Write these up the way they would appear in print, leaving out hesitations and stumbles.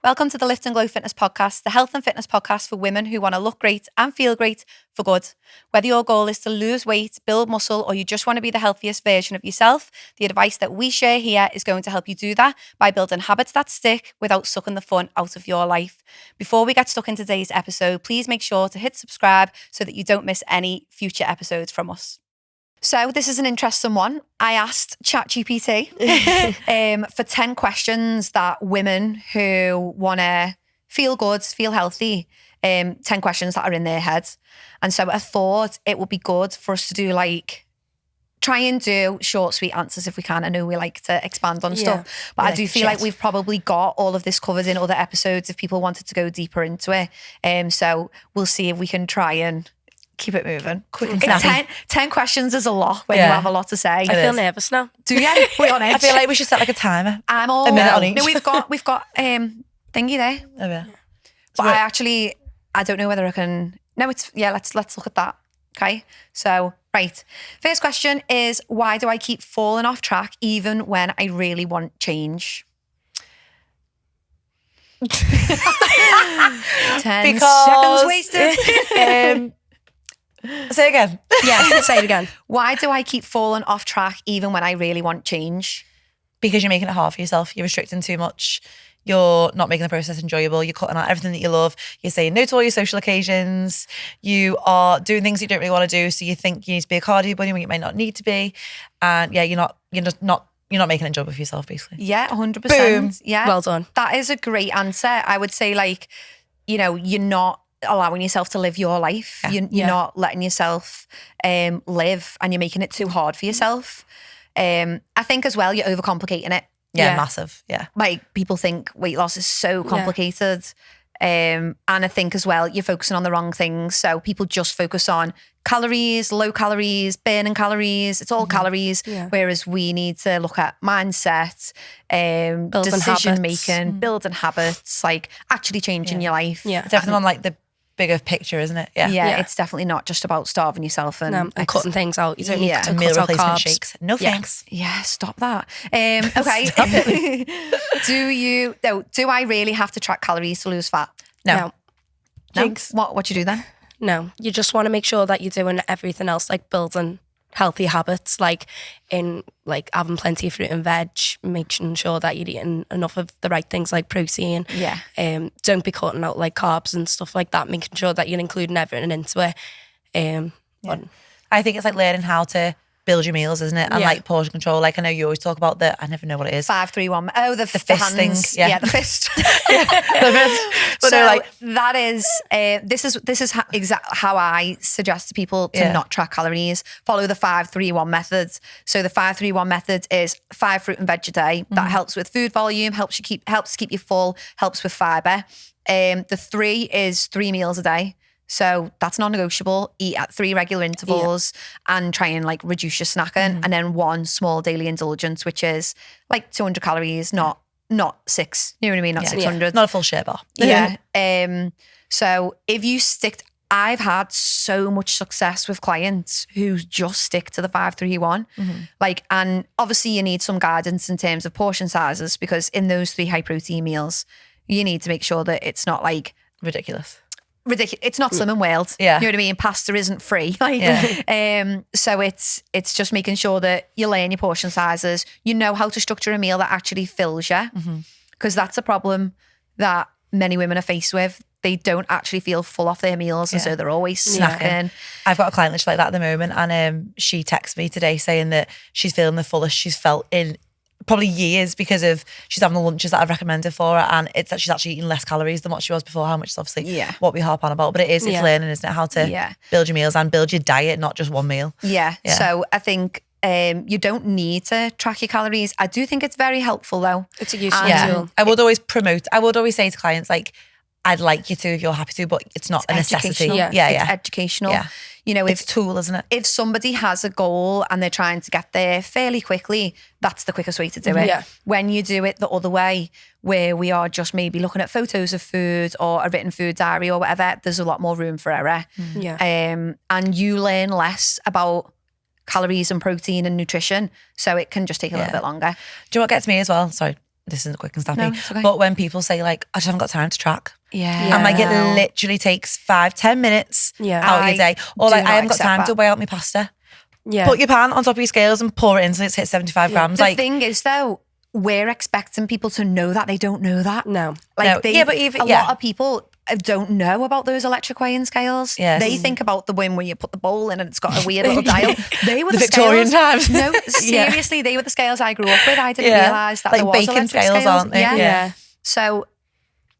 Welcome to the Lift and Glow Fitness Podcast, the health and fitness podcast for women who want to look great and feel great for good. Whether your goal is to lose weight, build muscle, or you just want to be the healthiest version of yourself, the advice that we share here is going to help you do that by building habits that stick without sucking the fun out of your life. Before we get stuck in today's episode, please make sure to hit subscribe so that you don't miss any future episodes from us. So this is an interesting one. I asked ChatGPT for 10 questions that women who want to feel good, feel healthy, 10 questions that are in their heads. And so I thought it would be good for us to do try and do short, sweet answers if we can. I know we like to expand on stuff, but I do feel like we've probably got all of this covered in other episodes if people wanted to go deeper into it. So we'll see if we can try and keep it moving. Quick and snappy. 10 questions is a lot when you have a lot to say. I feel nervous now. Do you? We're on edge. I feel like we should set a timer. I'm all a minute on each. No, we've got thingy there. Oh yeah. But I don't know whether I can. No, let's look at that. Okay. So right. First question is, why do I keep falling off track even when I really want change? 10 seconds wasted. Say again. Yeah, say it again. Why do I keep falling off track even when I really want change? Because you're making it hard for yourself. You're restricting too much. You're not making the process enjoyable. You're cutting out everything that you love. You're saying no to all your social occasions. You are doing things you don't really want to do. So you think you need to be a cardio bunny when you may not need to be. And yeah, you're not making it enjoyable for yourself, basically. Yeah, 100%. Boom. Yeah. Well done. That is a great answer. I would say you're not allowing yourself to live your life. Yeah. You're not letting yourself live, and you're making it too hard for yourself. I think as well, you're overcomplicating it. Yeah, massive. Yeah. Like, people think weight loss is so complicated. And I think as well, you're focusing on the wrong things. So people just focus on calories, low calories, burning calories. It's all calories. Yeah. Whereas we need to look at mindset, decision making, building habits, actually changing your life. Yeah. It's everything on the bigger picture, isn't it? Yeah. It's definitely not just about starving yourself and cutting things out. You don't need to meal cut out replacement carbs. shakes. No thanks. Yeah, stop that. Okay. Do I really have to track calories to lose fat? No. Jinx. What you do then? No, you just want to make sure that you're doing everything else, like building healthy habits, having plenty of fruit and veg, making sure that you're eating enough of the right things like protein. Yeah. Don't be cutting out carbs and stuff like that, making sure that you're including everything into it. I think it's learning how to build your meals, isn't it? And portion control. I know you always talk about I never know what it is. 5, 3, 1. Oh, the fist hands. thing. Yeah, the fist. The fist. But so that is, this is how I suggest to people to not track calories. Follow the 5, 3, 1 methods. So the 5, 3, 1 method is 5 fruit and veg a day. That helps with food volume, helps keep you full, helps with fibre. The 3 is 3 meals a day. So that's non-negotiable. Eat at 3 regular intervals and try and reduce your snacking. And then 1 small daily indulgence, which is 200 calories, not 6. You know what I mean? Not 600. Not a full share bar. Yeah. So if you I've had so much success with clients who just stick to the 5, 3, 1. And obviously you need some guidance in terms of portion sizes, because in those 3 high protein meals, you need to make sure that it's not ridiculous. It's not Slimming World. Yeah. You know what I mean? Pasta isn't free. So it's just making sure that you learn your portion sizes. You know how to structure a meal that actually fills you. Because that's a problem that many women are faced with. They don't actually feel full off their meals, and so they're always snacking. I've got a client that's like that at the moment, and she texted me today saying that she's feeling the fullest she's felt in probably years, because of she's having the lunches that I've recommended for her, and it's that she's actually eating less calories than what she was before, how much is obviously what we harp on about, but it's learning, isn't it, how to build your meals and build your diet, not just one meal. So I think you don't need to track your calories. I do think it's very helpful though. It's a useful tool. I would always say to clients, I'd like you to if you're happy to, but it's not a necessity. It's educational. Yeah. It's a tool, isn't it? If somebody has a goal and they're trying to get there fairly quickly, that's the quickest way to do it. Yeah. When you do it the other way, where we are just maybe looking at photos of food or a written food diary or whatever, there's a lot more room for error. And you learn less about calories and protein and nutrition, so it can just take a little bit longer. Do you know what gets me as well? Sorry. this isn't quick and snappy, No, it's okay. but when people say like, I just haven't got time to track. Yeah. I'm like, it literally takes 5-10 minutes out of your day. Or like, I haven't got time to weigh out my pasta. Yeah. Put your pan on top of your scales and pour it in so it's hit 75 grams. The thing is though, we're expecting people to know that. They don't know that. No. Like No. But even a lot of people don't know about those electric weighing scales. Yes. They think about the one where you put the bowl in and it's got a weird little dial. They were the Victorian scales. times. No, seriously, they were the scales I grew up with. I didn't realise that like there was bacon electric scales, aren't they? Yeah. So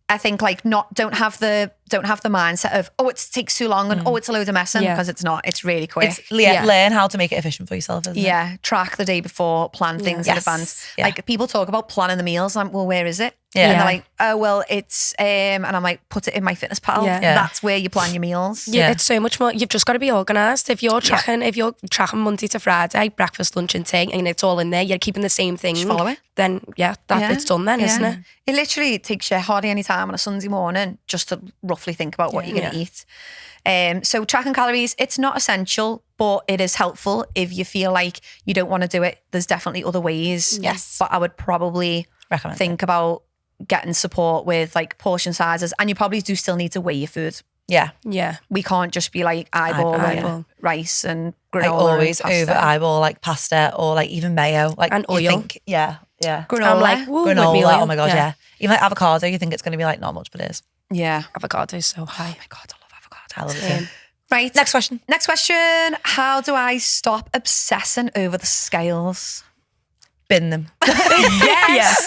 I think like don't have the mindset of it takes too long and it's a load of messing because it's not. It's really quick. It's learn how to make it efficient for yourself, isn't it? Yeah, track the day before, plan things in advance. Yeah. Like people talk about planning the meals. I'm well, where is it? Yeah. And they're like, oh well, it's and I'm like, put it in my fitness pal. Yeah. That's where you plan your meals. Yeah, it's so much more. You've just got to be organised. If you're tracking Monday to Friday, breakfast, lunch, and tea, and it's all in there, you're keeping the same thing. Just follow it. Then it's done. Then isn't it? It literally takes you hardly any time on a Sunday morning just to roughly think about what you're going to eat. So tracking calories, it's not essential, but it is helpful if you feel like you don't want to do it. There's definitely other ways. Yes. But I would probably think about getting support with like portion sizes, and you probably do still need to weigh your food. Yeah. Yeah. We can't just be like eyeball. Rice and granola. Like always and pasta. over eyeball like pasta or like even mayo. Like And you oil. think, yeah. Granola. I'm like, woo, with Granola, meal. oh my God, yeah. Even like avocado, you think it's going to be like not much, but it is. Yeah. Avocado is so high. Oh my God, I love avocado. I love it too. Right. Next question. Next question. How do I stop obsessing over the scales? Bin them. Yes.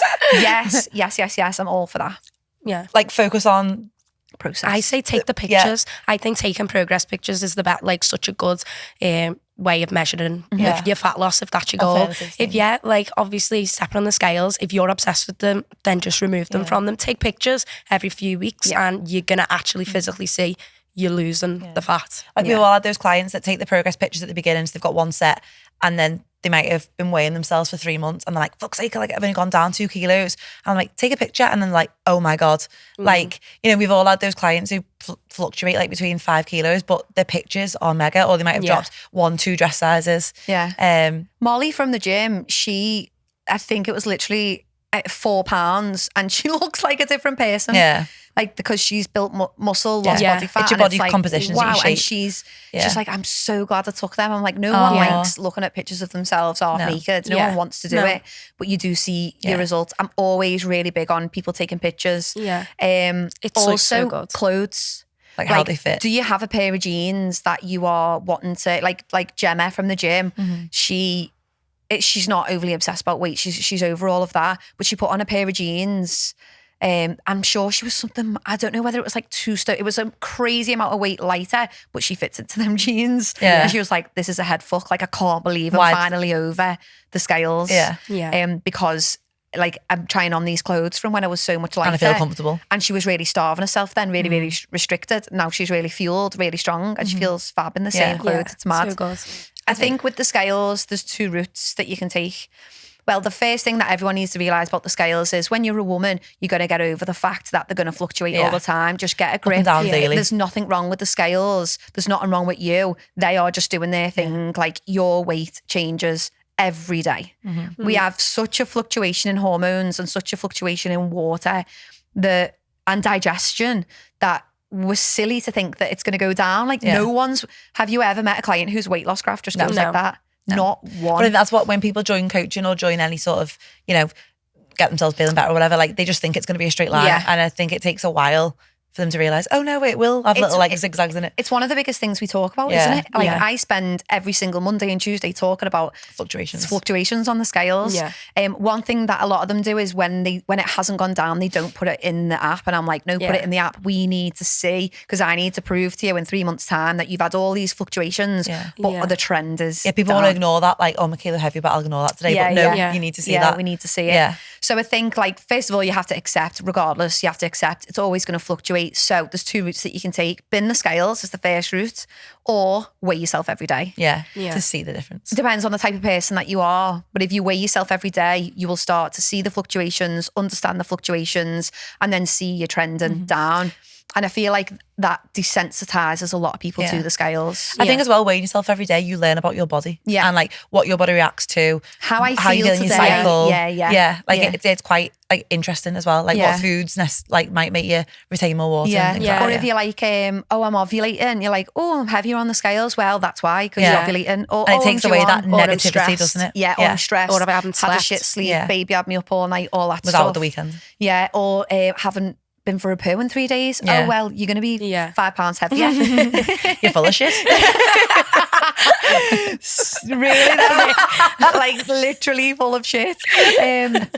I'm all for that. Yeah. Like focus on Process. I say take the pictures. I think taking progress pictures is such a good way of measuring your fat loss, if that's your goal. Alternative thing. If obviously stepping on the scales, if you're obsessed with them, then just remove them from them. Take pictures every few weeks and you're going to actually physically see you're losing the fat. Like we all had those clients that take the progress pictures at the beginning, so they've got one set, and then they might have been weighing themselves for 3 months, and they're like, "Fuck's sake, like I've only gone down 2 kilos." And I'm like, "Take a picture," and then like, "Oh my God!" Like we've all had those clients who fluctuate like between 5 kilos, but their pictures are mega, or they might have dropped 1-2 dress sizes. Yeah. Molly from the gym, I think it was literally 4 pounds, and she looks like a different person. Yeah. Like because she's built muscle, lost body fat. It's your and body like, composition. Wow, it's your and shape. she's like, I'm so glad I took them. I'm like, no one likes looking at pictures of themselves half naked. No one wants to do it, but you do see your results. I'm always really big on people taking pictures. Yeah. It's also so good. Clothes. Like how they fit. Do you have a pair of jeans that you are wanting to like Gemma from the gym? She's not overly obsessed about weight. She's over all of that, but she put on a pair of jeans. I'm sure she was something, I don't know whether it was like it was a crazy amount of weight lighter, but she fits into them jeans. Yeah. And she was like, this is a head fuck. Like I can't believe I'm finally over the scales. Yeah. Because like I'm trying on these clothes from when I was so much lighter. And I feel comfortable. And she was really starving herself then, really, really restricted. Now she's really fueled, really strong, and she feels fab in the same clothes. It's mad. So good. I think with the scales, there's 2 routes that you can take. Well, the first thing that everyone needs to realise about the scales is when you're a woman, you're going to get over the fact that they're going to fluctuate all the time. Just get a grip. Up and down daily. There's nothing wrong with the scales. There's nothing wrong with you. They are just doing their thing. Like your weight changes every day. We have such a fluctuation in hormones and such a fluctuation in water and digestion that we're silly to think that it's going to go down. Like have you ever met a client whose weight loss graph just goes like that? No. Not one. But I think that's what, when people join coaching or join any sort of, get themselves feeling better or whatever, like they just think it's going to be a straight line. Yeah. And I think it takes a while for them to realise, oh no, it will have little like zigzags in it. It's one of the biggest things we talk about, isn't it? Like I spend every single Monday and Tuesday talking about fluctuations on the scales. Yeah. One thing that a lot of them do is when it hasn't gone down, they don't put it in the app. And I'm like, no, put it in the app. We need to see, because I need to prove to you in 3 months' time that you've had all these fluctuations, but the trend is people down. want to ignore that, like, oh, Michaela heavy, but I'll ignore that today. But no, you need to see that. We need to see it. Yeah. So I think, like, first of all, you have to accept, regardless, you have to accept it's always going to fluctuate. So there's 2 routes that you can take. Bin the scales is the first route, or weigh yourself every day. Yeah, to see the difference. It depends on the type of person that you are. But if you weigh yourself every day, you will start to see the fluctuations, understand the fluctuations, and then see your trending down. And I feel like that desensitizes a lot of people to the scales. I think as well, weighing yourself every day, you learn about your body. Yeah. And like what your body reacts to. How I how you feel feel in today. your cycle. Yeah. Like it's quite like interesting as well. Like what foods like might make you retain more water. Yeah. And things like Or that. if you're like, I'm ovulating, you're like, oh, I'm heavier on the scales. Well, that's why, because you're ovulating. Or, and it takes I'm away due that on, negativity, doesn't it? Yeah, or I'm stressed. Or I haven't had a slept. shit sleep, Yeah. baby had me up all night, all that Without stuff. the weekend. Yeah, or haven't been for a poo in 3 days. Yeah. Oh, well, you're going to be 5 pounds heavier. You're full of shit. Really though? Like literally full of shit.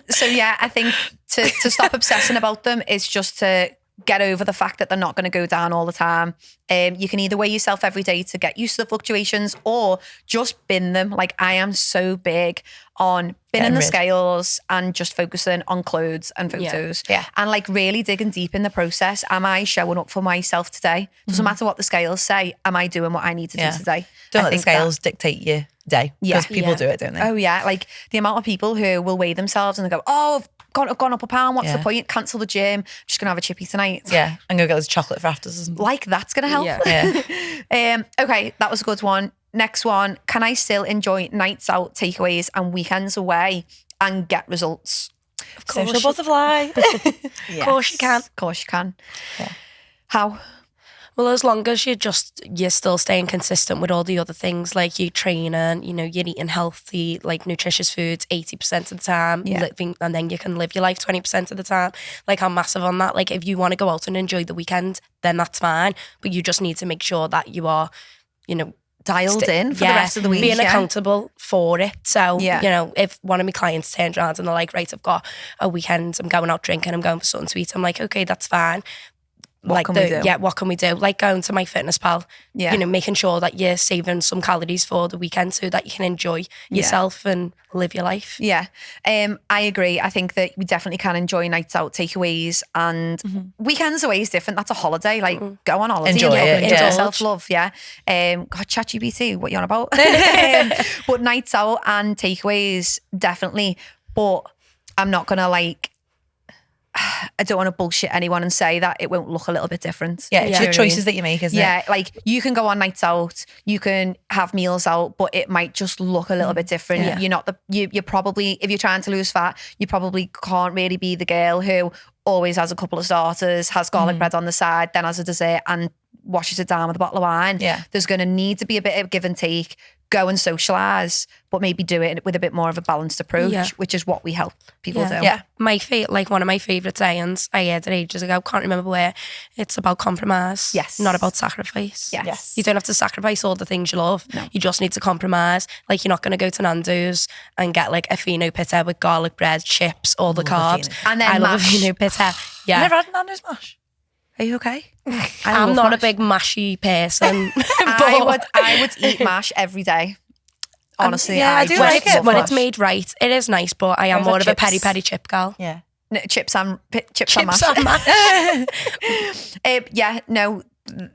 So yeah, I think to stop obsessing about them is just to get over the fact that they're not going to go down all the time. You can either weigh yourself every day to get used to the fluctuations or just bin them. Like I am so big on binning the scales and just focusing on clothes and photos. Yeah. And like really digging deep in the process. Am I showing up for myself today? Doesn't matter what the scales say. Am I doing what I need to do today? Don't I let the think that- scales dictate your day. Because people do it, don't they? Oh yeah, like the amount of people who will weigh themselves and they go, oh, I've gone up a pound. What's the point? Cancel the gym. I'm just gonna have a chippy tonight. Yeah, and go get this chocolate for afters or something. Like that's gonna help. Yeah. Okay, that was a good one. Next one. Can I still enjoy nights out, takeaways, and weekends away and get results? Of course, Social butterfly. Of course you can. Of course you can. Yeah. How? Well, as long as you're still staying consistent with all the other things, like you training, you're eating healthy, like nutritious foods 80% of the time, living, and then you can live your life 20% of the time. Like I'm massive on that. Like if you want to go out and enjoy the weekend, then that's fine. But you just need to make sure that you are, Dialed in for the rest of the week. Being accountable for it. So, Yeah. if one of my clients turns around and they're like, right, I've got a weekend, I'm going out drinking, I'm going for something to eat. I'm like, okay, that's fine. What can we do? Yeah, what can we do? Like going to my fitness pal, Yeah. Making sure that you're saving some calories for the weekend so that you can enjoy yourself and live your life. Yeah, I agree. I think that we definitely can enjoy nights out, takeaways, and weekends away is different. That's a holiday. Like go on holiday, Enjoy it, enjoy yeah. self-love. Yeah. God, ChatGPT, what you on about? But nights out and takeaways, definitely. But I'm not gonna I don't want to bullshit anyone and say that it won't look a little bit different. Yeah, it's Do you know the what I mean? choices that you make, isn't it? Yeah, like you can go on nights out, you can have meals out, but it might just look a little bit different. Yeah. You're not you're probably, if you're trying to lose fat, you probably can't really be the girl who always has a couple of starters, has garlic bread on the side, then has a dessert and washes it down with a bottle of wine. Yeah. There's going to need to be a bit of give and take. Go and socialise, but maybe do it with a bit more of a balanced approach, which is what we help people do. Yeah. One of my favourite sayings, I heard it ages ago, can't remember where, it's about compromise. Yes. Not about sacrifice. Yes. You don't have to sacrifice all the things you love. No. You just need to compromise. Like you're not going to go to Nando's and get like a fino pita with garlic bread, chips, all the carbs. fino. And then I love a mash. fino pita. Yeah. Never had an Nando's mash. Are you okay? I'm not a big mashy person. I would eat mash every day. Honestly, yeah, I do when like it's, it. when Mash. it's made right, it is nice, but I am Those more are of a chips. peri cherry gal. Yeah. No, chips and mash. and mash. Yeah, no,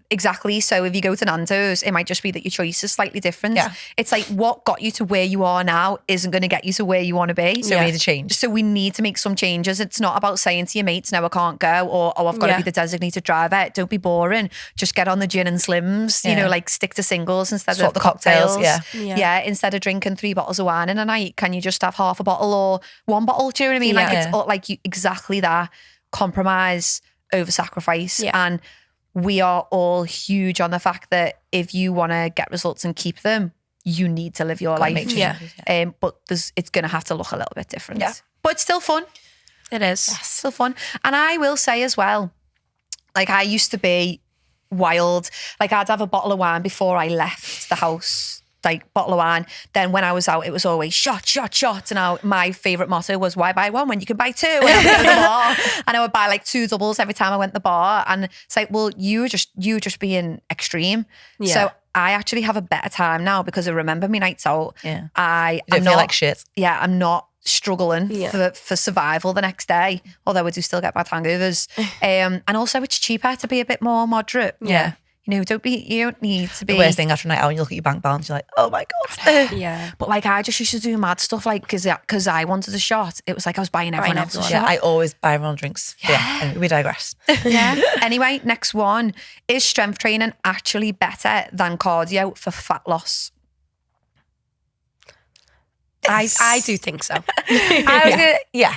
exactly. So if you go to Nando's, it might just be that your choice is slightly different. Yeah. It's like what got you to where you are now isn't going to get you to where you want to be. So we need to change. So we need to make some changes. It's not about saying to your mates, no, I can't go, or oh, I've got to be the designated driver. Don't be boring. Just get on the gin and slims, like stick to singles instead Swap of the cocktails, Yeah, instead of drinking 3 bottles of wine in a night, can you just have half a bottle or 1 bottle? Do you know what I mean? Yeah. Like it's all, like exactly that. Compromise over sacrifice. Yeah. And we are all huge on the fact that if you want to get results and keep them, you need to live your life. make changes, But it's going to have to look a little bit different. Yeah. But it's still fun. It is. Still fun. And I will say as well, like I used to be wild. Like I'd have a bottle of wine before I left the house. Like bottle of wine. Then when I was out, it was always shot. And my favourite motto was, why buy one when you can buy 2? And I'd go to the bar, and I would buy like 2 doubles every time I went to the bar. And it's like, well, you just being extreme. Yeah. So I actually have a better time now because I remember my nights out. Yeah. I'm You don't feel like shit. Yeah, I'm not struggling for survival the next day, although I do still get bad hangovers. And also it's cheaper to be a bit more moderate. Yeah. You don't need to be. The worst thing after a night out, when you look at your bank balance, you're like, oh my God. Yeah. But like, I just used to do mad stuff, like, because I wanted a shot. It was like I was buying everyone else a everyone. shot. Yeah, I always buy everyone drinks. Yeah. Anyway, we digress. Yeah. Anyway, next one. Is strength training actually better than cardio for fat loss? I do think so. Yeah.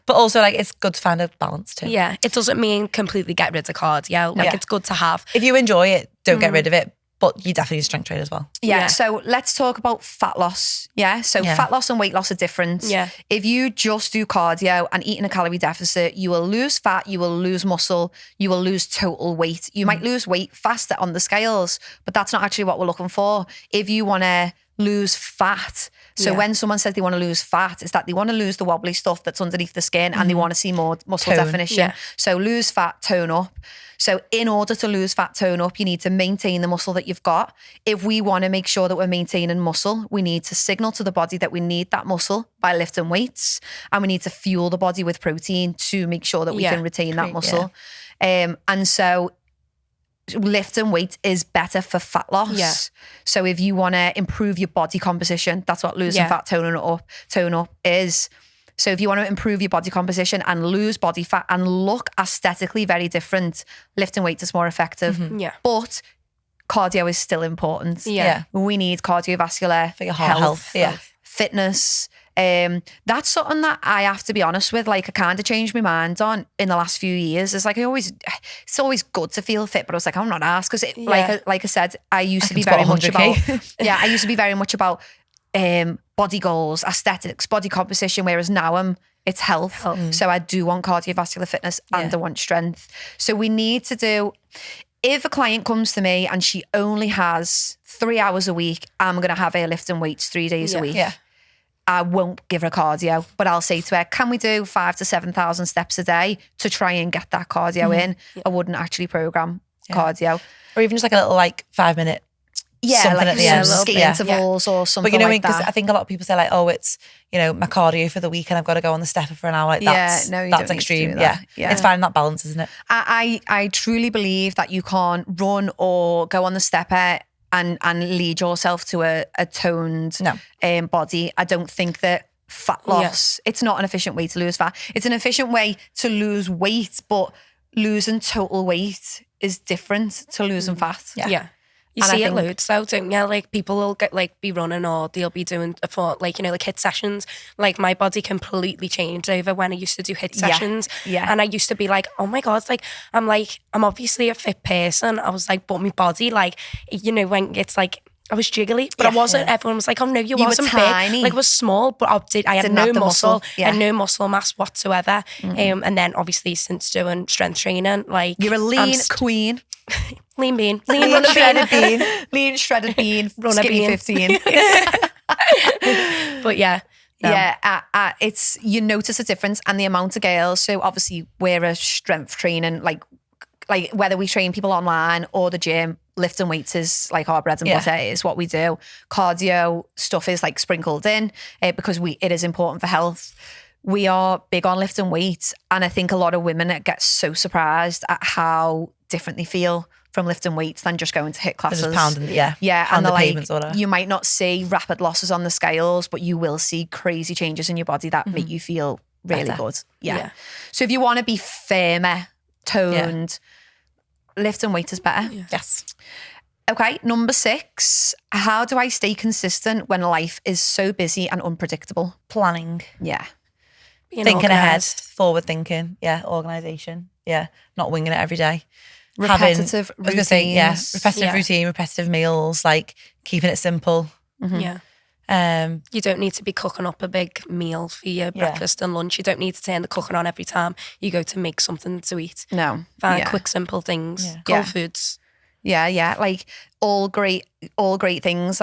But also, like, it's good to find a balance too. Yeah. It doesn't mean completely get rid of cardio. Like, it's good to have. If you enjoy it, don't get rid of it. But you definitely need strength train as well. Yeah. So let's talk about fat loss. Yeah. So fat loss and weight loss are different. Yeah. If you just do cardio and eat in a calorie deficit, you will lose fat, you will lose muscle, you will lose total weight. You might lose weight faster on the scales, but that's not actually what we're looking for. If you want to lose fat. So when someone says they want to lose fat, it's that they want to lose the wobbly stuff that's underneath the skin and they want to see more muscle definition. Yeah. So lose fat, tone up. So in order to lose fat, tone up, you need to maintain the muscle that you've got. If we want to make sure that we're maintaining muscle, we need to signal to the body that we need that muscle by lifting weights, and we need to fuel the body with protein to make sure that we can retain that muscle. And so lifting weight is better for fat loss. Yeah. So if you want to improve your body composition, that's what losing fat, tone up is. So if you want to improve your body composition and lose body fat and look aesthetically very different, lifting weights is more effective. Yeah. But cardio is still important. Yeah. We need cardiovascular for your health. Fitness. That's something that I have to be honest with. Like, I kind of changed my mind on in the last few years. It's like it's always good to feel fit, but I was like, I'm not asked because like I said, I used to be very much about I used to be very much about body goals, aesthetics, body composition, whereas now it's health. So I do want cardiovascular fitness and I want strength. So we need to do. If a client comes to me and she only has 3 hours a week, I'm going to have her lifting weights 3 days a week. Yeah. I won't give her cardio, but I'll say to her, can we do 5,000 to 7,000 steps a day to try and get that cardio in? I wouldn't actually program cardio. Or even just like a little 5-minute something like at the end. Ski intervals or something but like that. Because I think a lot of people say like, oh, it's, my cardio for the week and I've got to go on the stepper for an hour. Like that's extreme. Yeah. It's finding that balance, isn't it? I truly believe that you can't run or go on the stepper and lead yourself to a toned body. I don't think that fat loss, it's not an efficient way to lose fat. It's an efficient way to lose weight, but losing total weight is different to losing fat. Yeah. You see it loads though, don't you? Like, people will get be running or they'll be doing HIIT sessions. Like, my body completely changed over when I used to do HIIT sessions. Yeah. And I used to be like, oh my God, I'm obviously a fit person. I was like, but my body, when it's I was jiggly, but I wasn't. Everyone was like, oh no, you wasn't tiny. Big. I was small, but I had no muscle. I had no muscle mass whatsoever. And then obviously since doing strength training, you're a lean queen. Lean bean. Lean shredded bean. Lean shredded bean. Skinny 15. But yeah. No. Yeah, it's, you notice a difference, and the amount of girls. So obviously we're a strength training, like whether we train people online or the gym, lifting weights is like our bread and butter, is what we do. Cardio stuff is sprinkled in because it is important for health. We are big on lifting weights, and I think a lot of women get so surprised at how different they feel from lifting weights than just going to HIIT classes. Just pounding, and the pavements, you might not see rapid losses on the scales, but you will see crazy changes in your body that make you feel really good. Yeah. So if you want to be firmer, toned, lifting weight is better. Yes. Okay, number 6. How do I stay consistent when life is so busy and unpredictable? Planning. Yeah. Thinking ahead, forward thinking. Yeah, organisation. Yeah, not winging it every day. Repetitive routines. Repetitive routine, repetitive meals, keeping it simple. Yeah. You don't need to be cooking up a big meal for your breakfast and lunch. You don't need to turn the cooking on every time you go to make something to eat. No. Find quick, simple things. Cold foods. Yeah. All great things.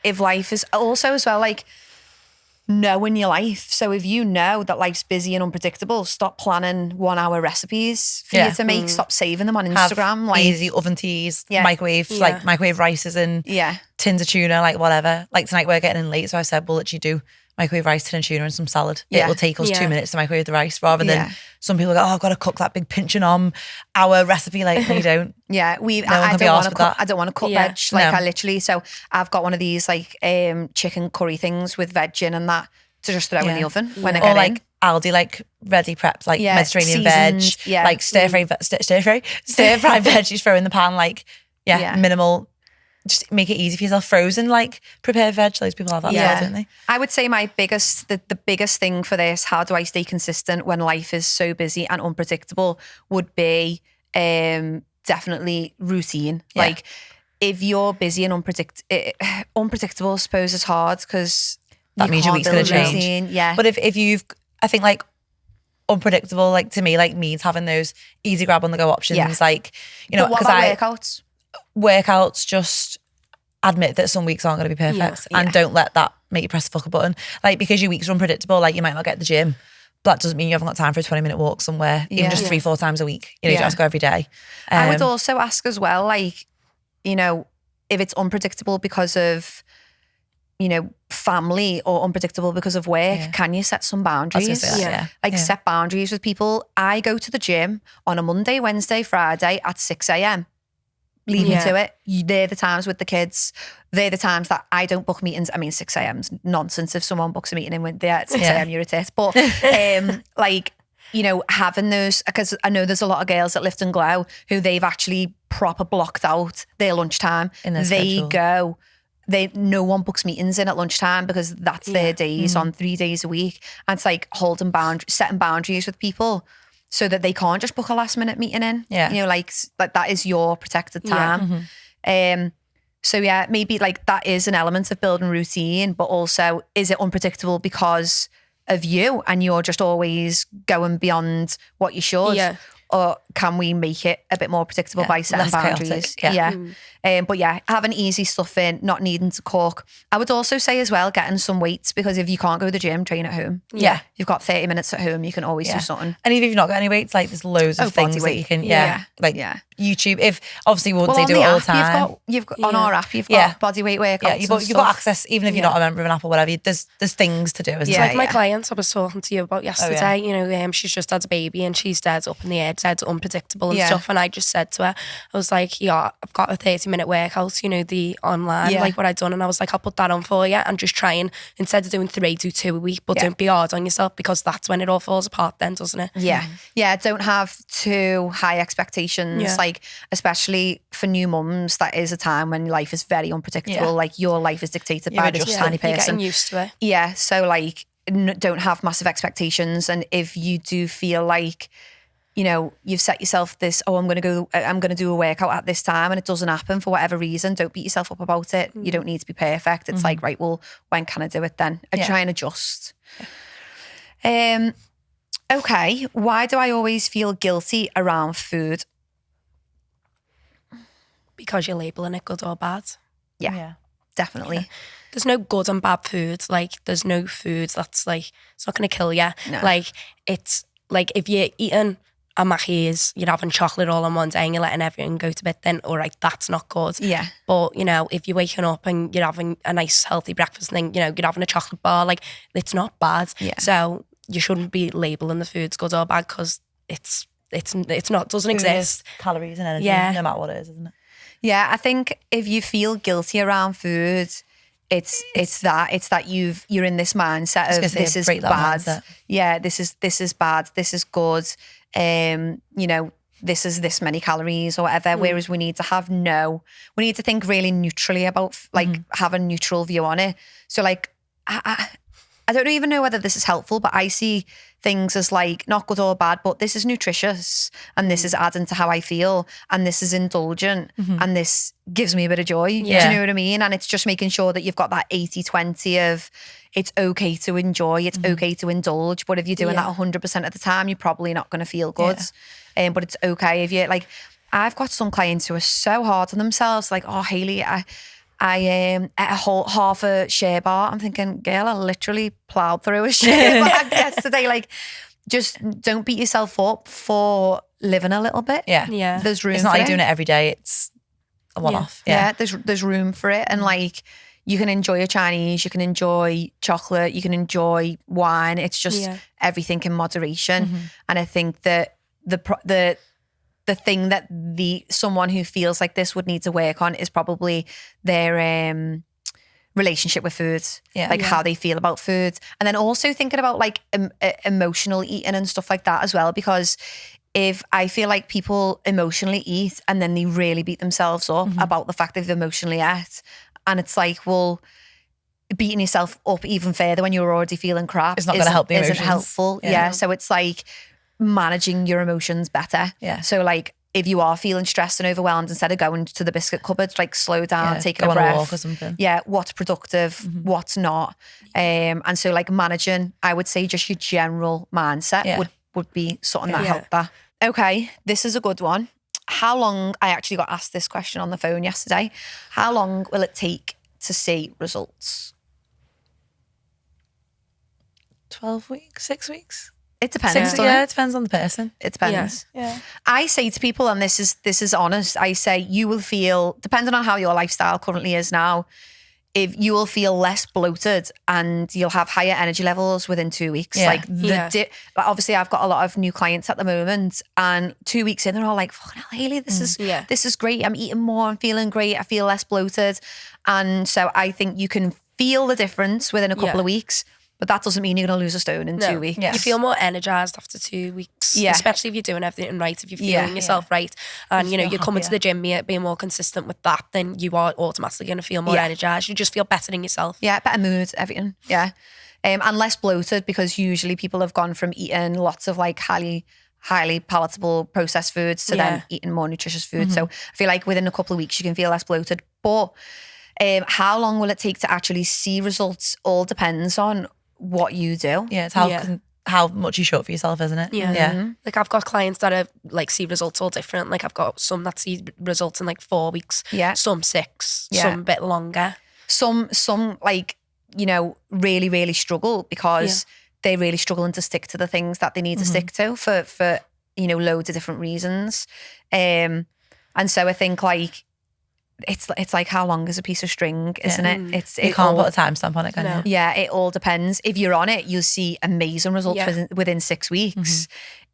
If life is also as well, knowing your life. So if you know that life's busy and unpredictable, stop planning 1 hour recipes for you to make. Stop saving them on Instagram. Have easy oven teas, microwave, microwave rices and tins of tuna, whatever. Tonight we're getting in late, so I said we'll literally do microwave rice, tin and tuna and some salad. Yeah. It will take us 2 Yeah. minutes to microwave the rice, rather than Yeah. some people go, oh, I've got to cook that big pinching on hour recipe. Like, no, you don't. Yeah, one I can be don't arsed want to with cook. that. I don't want to cook Yeah. veg. Like No. I literally, so I've got one of these like chicken curry things with veg in and that to just throw in the oven when I Yeah. get Or like in. Aldi, like ready prepped, like Yeah, Mediterranean seasoned, veg, yeah. like stir fried veg you throw in the pan, like Yeah. minimal. Just make it easy for yourself. Frozen, like prepared veg. Loads of people have that, as well, don't they? I would say the biggest thing for this, how do I stay consistent when life is so busy and unpredictable, would be definitely routine. Yeah. Like if you're busy and unpredictable, I suppose is hard because That means your week's going to change. Yeah. But if you've, I think like unpredictable, like to me, like means having those easy grab on the go options, Yeah. like, you know, But what because about workouts? workouts, just admit that some weeks aren't going to be perfect, Yeah. and don't let that make you press the fucker button. Like, because your weeks are unpredictable, like you might not get to the gym, but that doesn't mean you haven't got time for a 20-minute walk somewhere, even Yeah. just 3-4 times a week. You know, you Yeah. don't have to go every day. I would also ask as well, like, you know, if it's unpredictable because of, you know, family or unpredictable because of work, Yeah. can you set some I was gonna boundaries? say that, Yeah. yeah. Like Yeah. set boundaries with people. I go to the gym on a Monday, Wednesday, Friday at 6 a.m. Leave me Yeah. to it. They're the times with the kids. They're the times that I don't book meetings. I mean, 6 a.m.'s nonsense. If someone books a meeting in when they're at 6 a.m., you're a tit. But like, you know, having those, because I know there's a lot of girls that lift and glow who they've actually proper blocked out their lunchtime. In their They schedule. go. No one books meetings in at lunchtime because that's their days on 3 days a week. And it's like setting boundaries with people so that they can't just book a last minute meeting in. Yeah. You know, like that is your protected Yeah. time. So yeah, maybe like that is an element of building routine, but also is it unpredictable because of you and you're just always going beyond what you should? Yeah. Or can we make it a bit more predictable by setting less chaotic, boundaries? yeah. But yeah, having easy stuff in, not needing to cook. I would also say as well, getting some weights, because if you can't go to the gym, train at home. Yeah. You've got 30 minutes at home, you can always do something. And even if you've not got any weights, like there's loads of body things that weight. you can, Yeah. like Yeah. YouTube. If obviously we won't Well, say on do the it all app, the time. you've got on our app, you've got Yeah. body weight workouts. Yeah, and you've got stuff. access, even if you're not a member of an app or whatever. There's things to do. Isn't Yeah, there? Like my clients I was talking to you about yesterday, yeah. you know, she's just had a baby and she's dead up in the air, dead unpredictable and Yeah. stuff. And I just said to her, I was like, yeah, I've got a 30-minute workout, you know, the online, Yeah. like what I'd done. And I was like, I'll put that on for you and just try and, instead of doing 3, do 2 a week, but Yeah. don't be hard on yourself because that's when it all falls apart then, doesn't it? Yeah. Yeah. Don't have too high expectations. Yeah. Like, especially for new mums, that is a time when life is very unpredictable. Yeah. Like, your life is dictated You're by this adjusting. tiny You're person. getting used to it. Yeah. So, like, don't have massive expectations. And if you do feel like, you know, you've set yourself this, I'm going to do a workout at this time and it doesn't happen for whatever reason, don't beat yourself up about it. You don't need to be perfect. It's like, right, well, when can I do it then? I try and adjust. Okay. Why do I always feel guilty around food? Because you're labeling it good or bad. Yeah. Definitely. There's no good and bad food. Like, there's no food that's like, it's not going to kill you. No. Like, it's like if you're eating a Mackey's, you're having chocolate all in one day and you're letting everything go to bed, then all right, that's not good. Yeah. But, you know, if you're waking up and you're having a nice healthy breakfast thing, you know, you're having a chocolate bar, like, it's not bad. Yeah. So you shouldn't be labeling the foods good or bad because it's not, doesn't Food exist. is calories and energy, Yeah. no matter what it is, isn't it? Yeah. I think if you feel guilty around food, it's that you're in this mindset was of gonna say, this is break that bad. mindset. Yeah, this is bad. This is good. You know, this is this many calories or whatever. Whereas we need to think really neutrally about like have a neutral view on it. So like I don't even know whether this is helpful, but I see things as like not good or bad, but this is nutritious and this is adding to how I feel and this is indulgent and this gives me a bit of joy. Do Yeah. you know what I mean? And it's just making sure that you've got that 80-20 of it's okay to enjoy, it's okay to indulge. But if you're doing that 100% of the time, you're probably not going to feel good. But it's okay if you're like, I've got some clients who are so hard on themselves, like, oh, Hayley, I ate a whole half a share bar. I'm thinking, girl, I literally plowed through a share bar yesterday. Like, just don't beat yourself up for living a little bit. Yeah. Yeah. There's room It's not for like it. doing it every day. It's a one-off. Yeah, there's room for it. And like, you can enjoy a Chinese, you can enjoy chocolate, you can enjoy wine. It's just everything in moderation. And I think that the thing that someone who feels like this would need to work on is probably their relationship with food, how they feel about food, and then also thinking about like emotional eating and stuff like that as well. Because if I feel like people emotionally eat and then they really beat themselves up about the fact they've emotionally ate, and it's like, well, beating yourself up even further when you're already feeling crap, it's not going to help the emotions. Isn't helpful. So it's like managing your emotions better. So like, if you are feeling stressed and overwhelmed, instead of going to the biscuit cupboard, like slow down, taking a breath, walk or something. What's productive, what's not, and so like managing, I would say just your general mindset would be something that helped that. Okay, this is a good one. How long? I actually got asked this question on the phone yesterday. How long will it take to see results? 12 weeks, 6 weeks. It depends. It depends on the person. It depends. Yeah. I say to people, and this is honest, I say you will feel, depending on how your lifestyle currently is now, if you will feel less bloated and you'll have higher energy levels within 2 weeks. Like obviously I've got a lot of new clients at the moment, and 2 weeks in, they're all like, fucking hell, Hayley, this is great. I'm eating more, I'm feeling great, I feel less bloated. And so I think you can feel the difference within a couple of weeks. But that doesn't mean you're going to lose a stone in 2 weeks. You feel more energized after 2 weeks, especially if you're doing everything right, if you're feeling yourself right, and you know you're coming to the gym, being more consistent with that, then you are automatically going to feel more energized. You just feel better in yourself. Yeah, better mood, everything. Yeah, and less bloated, because usually people have gone from eating lots of like highly palatable processed foods to then eating more nutritious food. So I feel like within a couple of weeks you can feel less bloated. But how long will it take to actually see results? All depends on what you do. It's how much you show up for yourself, isn't it? Like I've got clients that are like see results all different. Like I've got some that see results in like 4 weeks, some 6, some a bit longer. Some like, you know, really, really struggle because they're really struggling to stick to the things that they need to stick to for you know, loads of different reasons. And so I think like it's like, how long is a piece of string, isn't it? You can't put a timestamp on it, can you? Yeah, it all depends. If you're on it, you'll see amazing results within 6 weeks.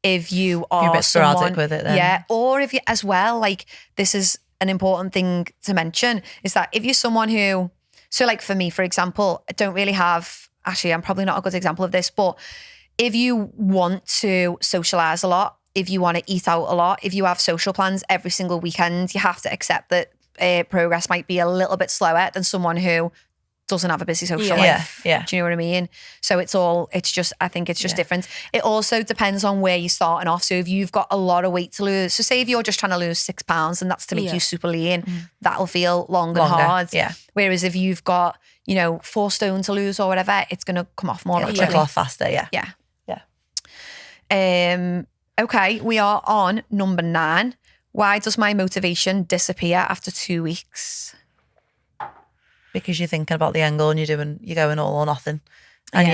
If you are you're a bit sporadic with it, then or if you as well, like this is an important thing to mention, is that if you're someone who, so like for me, for example, I don't really have. Actually, I'm probably not a good example of this, but if you want to socialize a lot, if you want to eat out a lot, if you have social plans every single weekend, you have to accept that progress might be a little bit slower than someone who doesn't have a busy social life. Do you know what I mean? So I think it's just different. It also depends on where you're starting off. So if you've got a lot of weight to lose, so say if you're just trying to lose 6 pounds and that's to make you super lean, that'll feel longer and hard. Whereas if you've got, you know, 4 stone to lose or whatever, it's going to come off more. Trickle off faster. Okay, we are on number 9. Why does my motivation disappear after 2 weeks? Because you're thinking about the angle and you're going all or nothing, and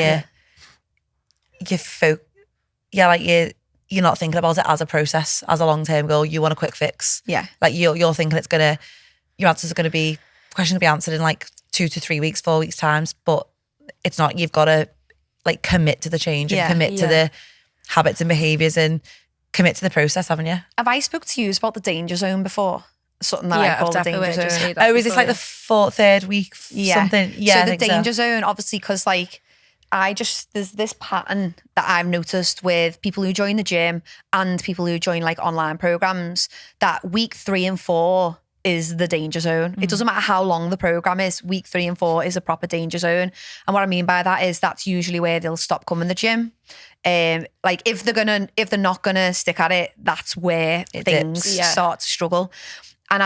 you're not thinking about it as a process, as a long-term goal. You want a quick fix. Like you're thinking your answers are gonna be, questions will be answered in like 2 to 3 weeks, 4 weeks times, but it's not. You've got to like commit to the change and commit to the habits and behaviours and commit to the process, haven't you? Have I spoke to you about the danger zone before? Something that I call the danger zone. Is this like the 3rd week? Something? Yeah. So the danger zone, obviously, because like there's this pattern that I've noticed with people who join the gym and people who join like online programs, that week 3 and 4 is the danger zone. It doesn't matter how long the program is. Week 3 and 4 is a proper danger zone. And what I mean by that is that's usually where they'll stop coming to the gym. Like if they're not gonna stick at it, that's where things start to struggle. And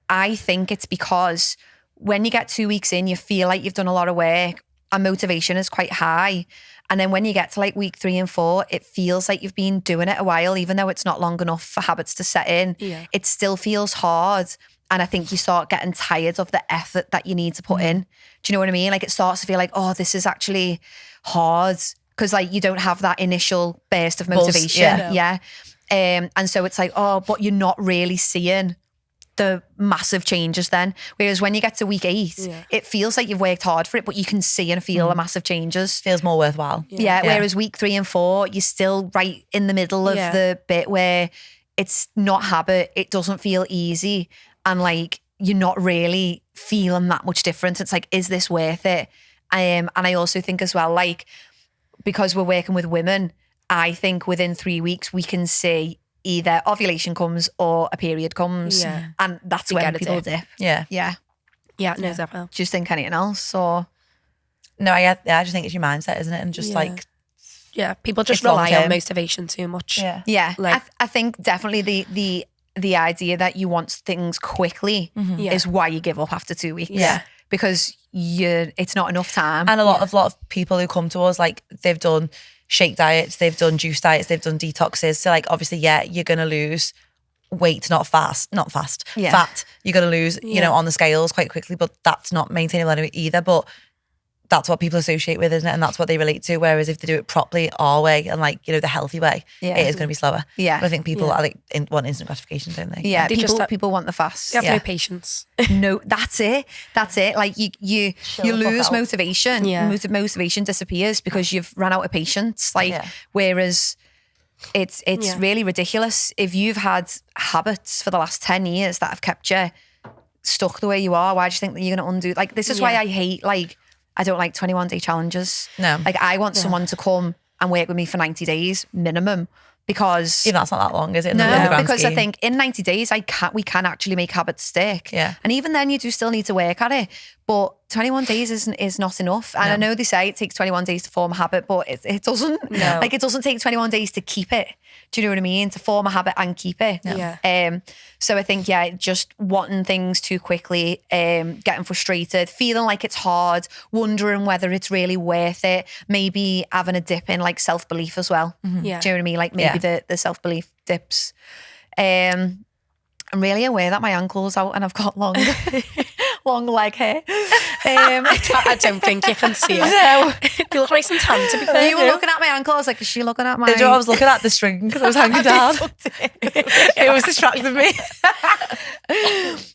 I think it's because when you get 2 weeks in, you feel like you've done a lot of work and motivation is quite high. And then when you get to like week 3 and 4, it feels like you've been doing it a while, even though it's not long enough for habits to set in. It still feels hard. And I think you start getting tired of the effort that you need to put in. Do you know what I mean? Like it starts to feel like, oh, this is actually hard. Because like you don't have that initial burst of motivation. And so it's like, oh, but you're not really seeing the massive changes then. Whereas when you get to week 8, it feels like you've worked hard for it, but you can see and feel the massive changes. Feels more worthwhile. Yeah. Whereas week 3 and 4, you're still right in the middle of the bit where it's not habit. It doesn't feel easy. And like, you're not really feeling that much difference. It's like, is this worth it? And I also think as well, like, because we're working with women, I think within 3 weeks, we can see either ovulation comes or a period comes. Yeah. And that's when people dip. Yeah. Yeah. Yeah, no, definitely. Do you think anything else? Or No, I just think it's your mindset, isn't it? And just like, yeah, people just It's long rely term. on motivation too much. yeah. yeah, Like- I think definitely the idea that you want things quickly Yeah. is why you give up after 2 weeks. Yeah. Because it's not enough time. And a lot of people who come to us, like they've done shake diets, they've done juice diets, they've done detoxes. So like, obviously, you're going to lose weight, not fat. You're going to lose, on the scales quite quickly, but that's not maintainable either. But that's what people associate with, isn't it? And that's what they relate to. Whereas if they do it properly, our way, and like, the healthy way, it is going to be slower. Yeah. But I think people are want instant gratification, don't they? Yeah, They just people want the fast. You have Yeah. no patience. No, that's it. Like you the lose fuck out. motivation. Yeah. Motivation disappears because you've run out of patience. Like, Yeah. whereas it's really ridiculous if you've had habits for the last 10 years that have kept you stuck the way you are. Why do you think that you're going to undo? Like, this is why I hate, like, I don't like 21-day challenges. No. Like, I want someone to come and work with me for 90 days minimum, because Even that's not that long, is it? In the no, grand because I scheme? think in 90 days we can actually make habits stick. Yeah. And even then you do still need to work at it. But 21 days is not enough. And I know they say it takes 21 days to form a habit, but it doesn't. No. Like, it doesn't take 21 days to keep it. Do you know what I mean? To form a habit and keep it. Yeah. So I think, just wanting things too quickly, getting frustrated, feeling like it's hard, wondering whether it's really worth it, maybe having a dip in like self-belief as well. Yeah. Do you know what I mean? Like maybe the self-belief dips. I'm really aware that my ankle's out and I've got long leg hair. I don't think you can see it. No. You look nice and tan, to be fair. You were looking at my ankle. I was like, is she looking at my... Do you know what I was looking at? The string because I was hanging down. It was distracting me.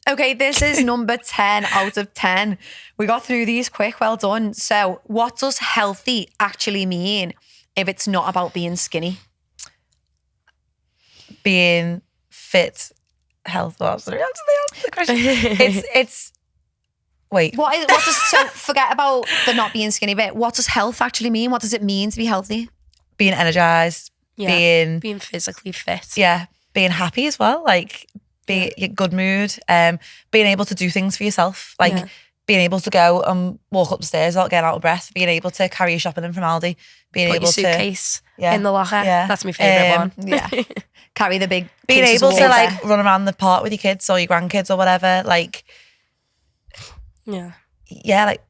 Okay, this is number 10 out of 10. We got through these quick. Well done. So what does healthy actually mean if it's not about being skinny? Being fit, health. What was the answer to the question? It's. Wait. So forget about the not being skinny bit. What does health actually mean? What does it mean to be healthy? Being energized. Yeah. Being physically fit. Being happy as well. Like be in good mood. Being able to do things for yourself. Like being able to go and walk up the stairs without getting out of breath. Being able to carry your shopping in from Aldi. Being Put able your suitcase to in the locker. Yeah. That's my favourite one. Yeah. Carry the big being cases able of to water. like run around the park with your kids or your grandkids or whatever. Like Yeah. like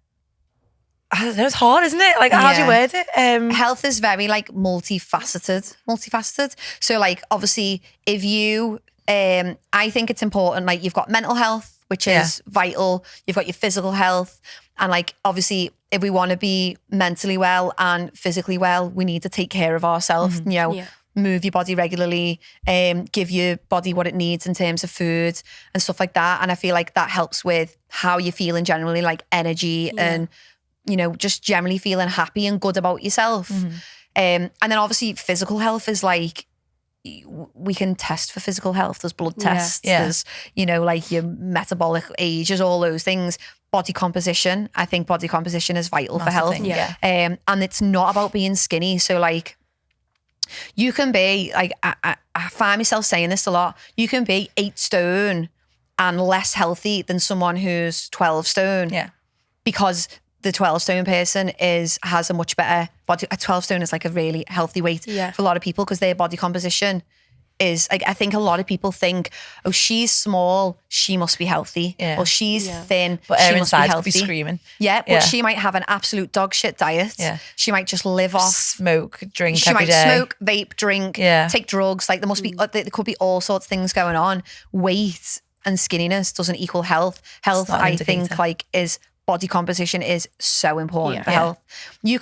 I don't know, it's hard, isn't it? Like how do you word it? Health is very like multifaceted. So like obviously if you I think it's important, like you've got mental health, which is vital, you've got your physical health, and like obviously if we want to be mentally well and physically well, we need to take care of ourselves, move your body regularly, give your body what it needs in terms of food and stuff like that. And I feel like that helps with how you're feeling generally, like energy and, just generally feeling happy and good about yourself. And then obviously physical health is like, we can test for physical health. There's blood tests, there's, like your metabolic age, there's all those things. Body composition. I think body composition is vital for health. And it's not about being skinny. So like, you can be like, I find myself saying this a lot. You can be 8 stone and less healthy than someone who's 12 stone. Yeah. Because the 12 stone person has a much better body. A 12 stone is like a really healthy weight for a lot of people because their body composition is like, I think a lot of people think, oh, she's small, she must be healthy. Yeah. Or she's thin, But she her must be inside could healthy. be screaming. Yeah, but she might have an absolute dog shit diet. Yeah. She might just live off. Smoke, drink She every might day. smoke, vape, drink, take drugs. Like there must be, there could be all sorts of things going on. Weight and skinniness doesn't equal health. Health, not an I think, indicator. like is body composition is so important Yeah. for health. You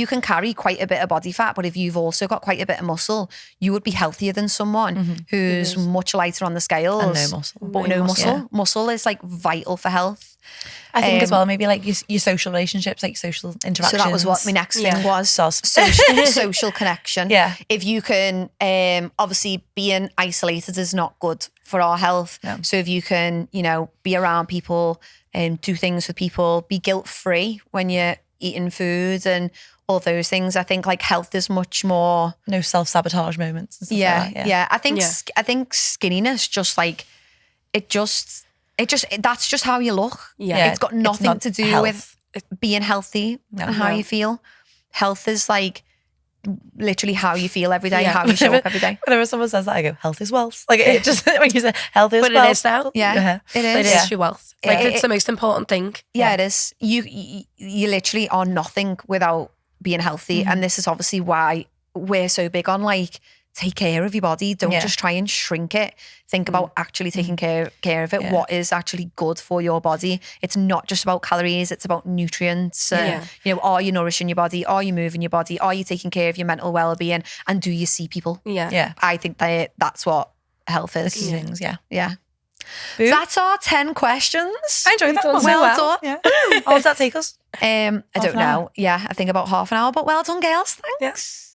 can carry quite a bit of body fat, but if you've also got quite a bit of muscle, you would be healthier than someone who's much lighter on the scales. And no muscle. But no muscle. Yeah. Muscle is like vital for health. I think as well, maybe like your social relationships, like social interactions. So that was what my next thing was. Sos. Social connection. Yeah. If you can, obviously being isolated is not good for our health. No. So if you can, be around people and do things with people, be guilt-free when you're eating food and all those things. I think like health is much more. No self-sabotage moments. And stuff Yeah. like that, Yeah. I think skinniness just like, that's just how you look. Yeah. It's got It's nothing not to do health. with being healthy and how you feel. Health is like literally how you feel every day, Yeah. how you show up every day. Whenever someone says that, I go, health is wealth. Like it just, when you say health is But wealth. it is though. Yeah, it is. It is your wealth. Like It- it's the most important thing. Yeah, it is. You literally are nothing without being healthy. And this is obviously why we're so big on like, take care of your body. Don't just try and shrink it. Think about actually taking care of it. Yeah. What is actually good for your body? It's not just about calories. It's about nutrients. Are you nourishing your body? Are you moving your body? Are you taking care of your mental well-being? And do you see people? Yeah. Yeah. I think that's what health is. Key things, yeah. Yeah. Boom. That's our 10 questions. I enjoyed that Done one. so well. done. Yeah. How does that take us? I don't an hour? know. Yeah, I think about half an hour, but well done, girls. Thanks.